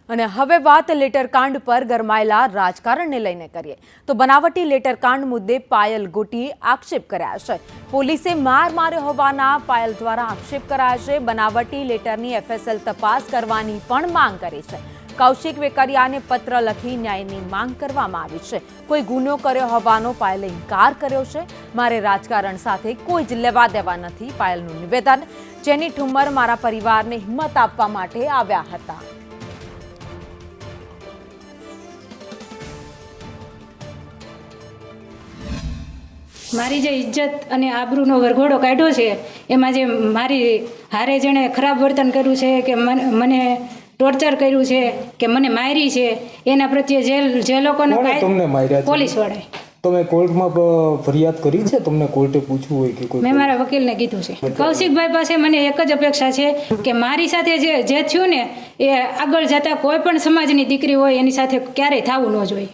અને હવે વાત લેટરકાંડ પર ગરમાયેલા રાજકારણને લઈને કરીએ તો બનાવટી લેટરકાંડ મુદ્દે પાયલ ગોટીએ આક્ષેપ કર્યા છે। પોલીસે માર માર્યો હોવાના પાયલ દ્વારા આક્ષેપ કરાયા છે। બનાવટી લેટરની એફએસએલ તપાસ કરવાની પણ માંગ કરી છે। કૌશિક વેકરિયાને પત્ર લખી ન્યાયની માંગ કરવામાં આવી છે। કોઈ ગુનો કર્યો હોવાનો પાયલે ઇનકાર કર્યો છે। મારે રાજકારણ સાથે કોઈ જ લેવા દેવા નથી, પાયલનું નિવેદન। જેની ઠુમ્મર મારા પરિવારને હિંમત આપવા માટે આવ્યા હતા। મારી જે ઇજ્જત અને આબરૂનો વરઘોડો કાઢ્યો છે એમાં જે મારી હારે જેણે ખરાબ વર્તન કર્યું છે કે મને ટોર્ચર કર્યું છે કે મને મારી છે એના પ્રત્યે જે લોકોનો પોલીસ વાળાએ તમે કોર્ટમાં ફરિયાદ કરી છે? તમને કોર્ટે પૂછવું હોય કે કોઈ? મેં મારા વકીલને કીધું છે। કૌશિકભાઈ પાસે મને એક જ અપેક્ષા છે કે મારી સાથે જે થયું ને એ આગળ જતા કોઈ પણ સમાજની દીકરી હોય એની સાથે ક્યારેય થવું ન જોઈએ।